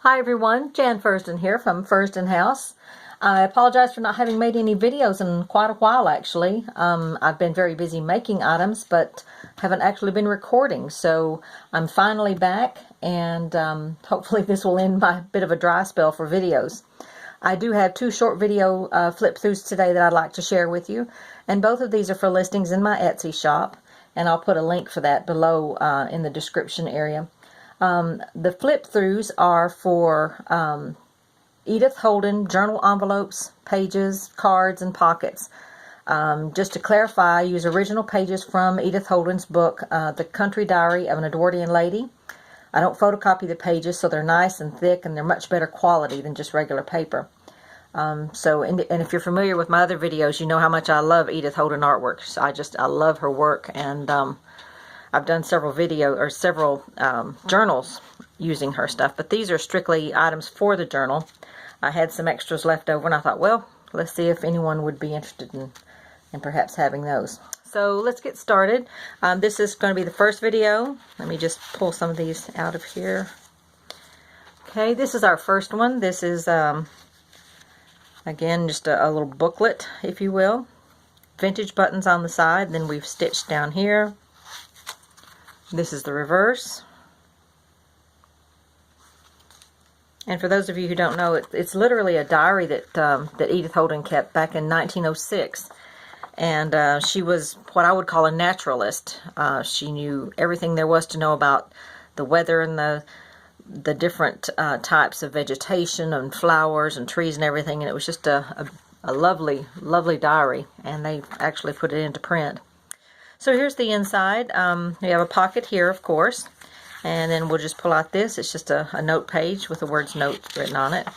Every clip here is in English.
Hi everyone, Jan Fursdon here from Fursdon House. I apologize for not having made any videos in quite a while actually. I've been very busy making items but haven't actually been recording, so I'm finally back, and hopefully this will end my bit of a dry spell for videos. I do have two short video flip throughs today that I'd like to share with you, and both of these are for listings in my Etsy shop, and I'll put a link for that below in the description area. The flip throughs are for Edith Holden journal envelopes, pages, cards, and pockets. Just to clarify, I use original pages from Edith Holden's book, The Country Diary of an Edwardian Lady. I don't photocopy the pages, so they're nice and thick, and they're much better quality than just regular paper. And if you're familiar with my other videos, you know how much I love Edith Holden artwork. So I love her work, and I've done several journals using her stuff, but these are strictly items for the journal. I had some extras left over, and I thought, well, let's see if anyone would be interested in perhaps having those. So let's get started. This is going to be the first video. Let me just pull some of these out of here. Okay, this is our first one. This is, again, just a little booklet, if you will. Vintage buttons on the side, then we've stitched down here. This is the reverse. And for those of you who don't know, it's literally a diary that Edith Holden kept back in 1906. And she was what I would call a naturalist. She knew everything there was to know about the weather and the different types of vegetation and flowers and trees and everything. And it was just a lovely, lovely diary. And they actually put it into print. So here's the inside. We have a pocket here, of course, and then we'll just pull out this. It's just a note page with the words note written on it.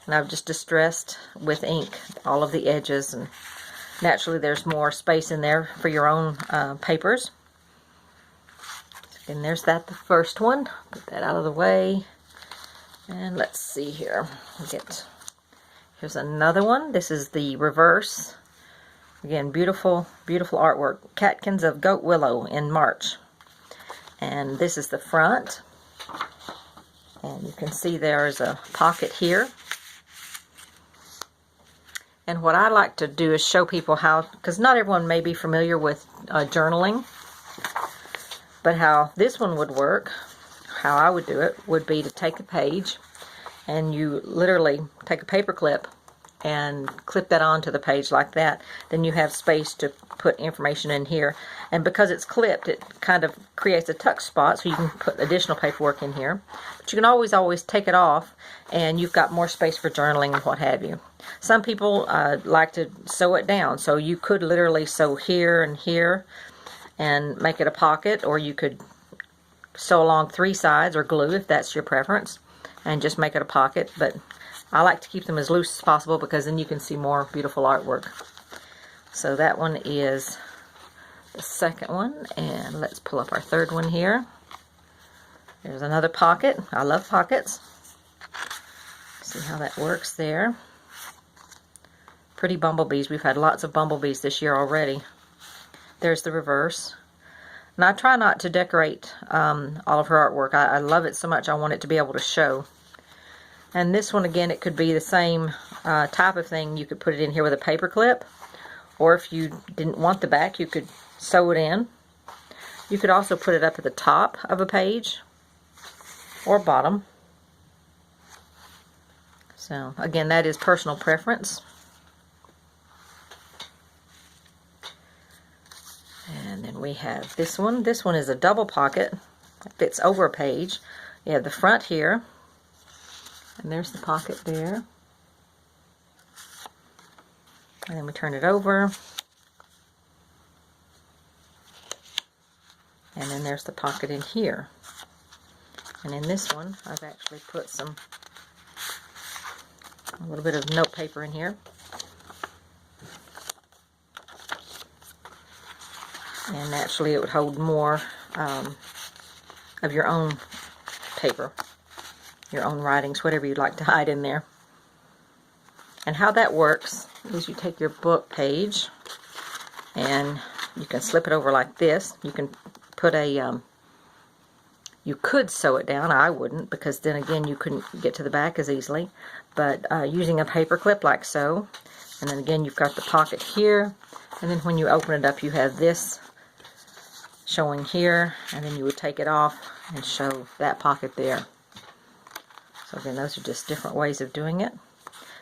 And I've just distressed with ink all of the edges, and naturally there's more space in there for your own papers. And there's the first one. Put that out of the way. And let's see here. Here's another one. This is the reverse. Again, beautiful, beautiful artwork. Catkins of Goat Willow in March. And this is the front. And you can see there's a pocket here. And what I like to do is show people how, because not everyone may be familiar with journaling, but how this one would work, how I would do it, would be to take a page, and you literally take a paper clip and clip that onto the page like that. Then you have space to put information in here, and because it's clipped, it kind of creates a tuck spot, so you can put additional paperwork in here. But you can always take it off, and you've got more space for journaling and what have you. Some people like to sew it down, so you could literally sew here and here and make it a pocket, or you could sew along three sides or glue if that's your preference and just make it a pocket. But I like to keep them as loose as possible because then you can see more beautiful artwork. So that one is the second one, and let's pull up our third one here. There's another pocket. I love pockets. See how that works there. Pretty bumblebees. We've had lots of bumblebees this year already. There's the reverse. And I try not to decorate all of her artwork. I love it so much I want it to be able to show. And this one, again, it could be the same type of thing. You could put it in here with a paper clip, or if you didn't want the back, you could sew it in. You could also put it up at the top of a page or bottom. So again, that is personal preference. And then we have this one. This one is a double pocket. It fits over a page. You have the front here. And there's the pocket there. And then we turn it over. And then there's the pocket in here. And in this one, I've actually put a little bit of note paper in here. And naturally it would hold more of your own paper, your own writings, whatever you'd like to hide in there. And how that works is you take your book page and you can slip it over like this. You can put You could sew it down. I wouldn't, because then again you couldn't get to the back as easily. But using a paper clip like so, and then again you've got the pocket here, and then when you open it up you have this showing here, and then you would take it off and show that pocket there. So again, those are just different ways of doing it.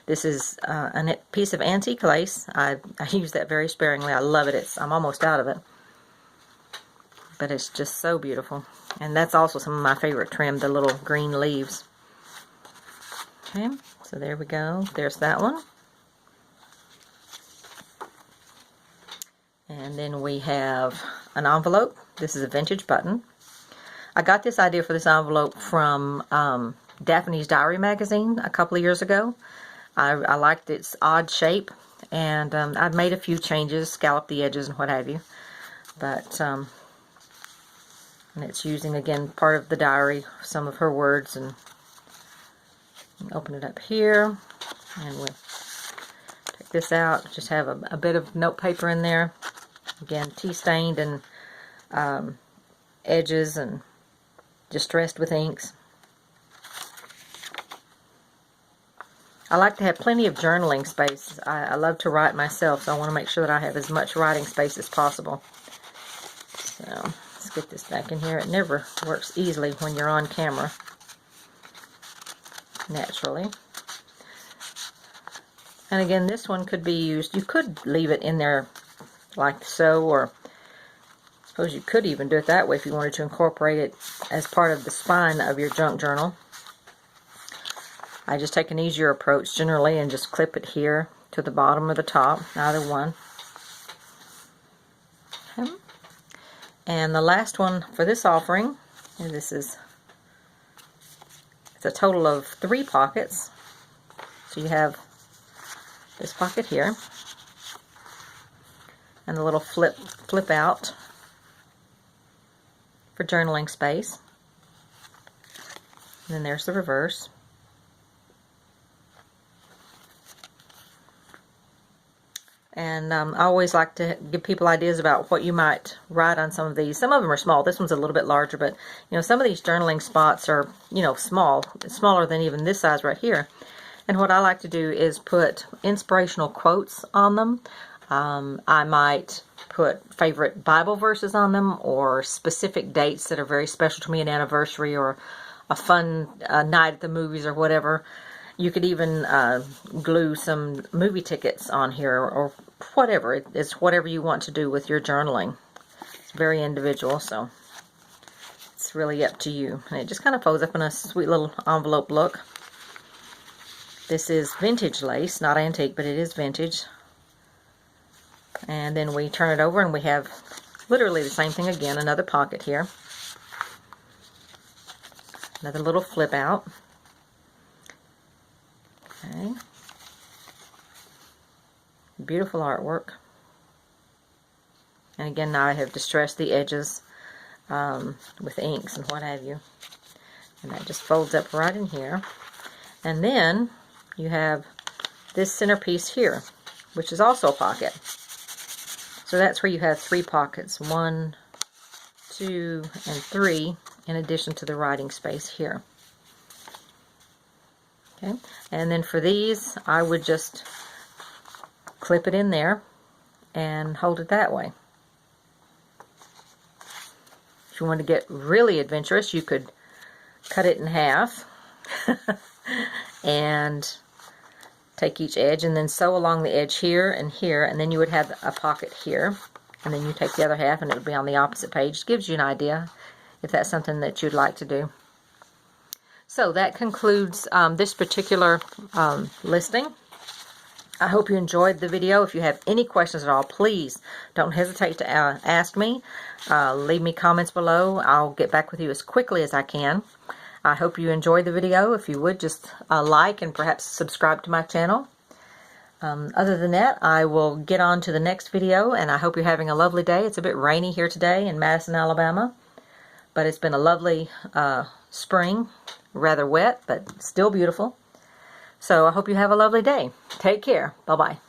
This is a piece of antique lace. I use that very sparingly. I love it. I'm almost out of it. But it's just so beautiful. And that's also some of my favorite trim, the little green leaves. Okay, so there we go. There's that one. And then we have an envelope. This is a vintage button. I got this idea for this envelope from Daphne's Diary magazine a couple of years ago. I liked its odd shape, and I've made a few changes, scalloped the edges and what have you. But and it's using, again, part of the diary, some of her words, and open it up here, and we'll take this out. Just have a bit of note paper in there. Again, tea stained and edges and distressed with inks. I like to have plenty of journaling space. I love to write myself, so I want to make sure that I have as much writing space as possible. So let's get this back in here. It never works easily when you're on camera, naturally. And again, this one could be used, you could leave it in there like so, or I suppose you could even do it that way if you wanted to incorporate it as part of the spine of your junk journal. I just take an easier approach generally and just clip it here to the bottom or the top, either one. Okay. And the last one for this offering, and it's a total of 3 pockets. So you have this pocket here, and the little flip out for journaling space. And then there's the reverse. And I always like to give people ideas about what you might write on some of these. Some of them are small. This one's a little bit larger, but you know, some of these journaling spots are, you know, smaller than even this size right here. And what I like to do is put inspirational quotes on them. I might put favorite Bible verses on them, or specific dates that are very special to me, an anniversary or a fun night at the movies or whatever. You could even glue some movie tickets on here, or whatever. It's whatever you want to do with your journaling. It's very individual, so it's really up to you. And it just kind of folds up in a sweet little envelope look. This is vintage lace, not antique, but it is vintage. And then we turn it over and we have literally the same thing again, another pocket here. Another little flip out. Okay. Beautiful artwork. And again, now I have distressed the edges with inks and what have you. And that just folds up right in here. And then you have this centerpiece here, which is also a pocket. So that's where you have 3 pockets, 1, 2, and 3, in addition to the writing space here. Okay, and then for these, I would just clip it in there and hold it that way. If you want to get really adventurous, you could cut it in half and take each edge and then sew along the edge here, and then you would have a pocket here, and then you take the other half and it would be on the opposite page. It gives you an idea if that's something that you'd like to do. So that concludes this particular listing. I hope you enjoyed the video. If you have any questions at all, please don't hesitate to ask me. Leave me comments below. I'll get back with you as quickly as I can. I hope you enjoyed the video. If you would, just like and perhaps subscribe to my channel. Other than that, I will get on to the next video, and I hope you're having a lovely day. It's a bit rainy here today in Madison, Alabama, but it's been a lovely spring. Rather wet, but still beautiful. So I hope you have a lovely day. Take care. Bye-bye.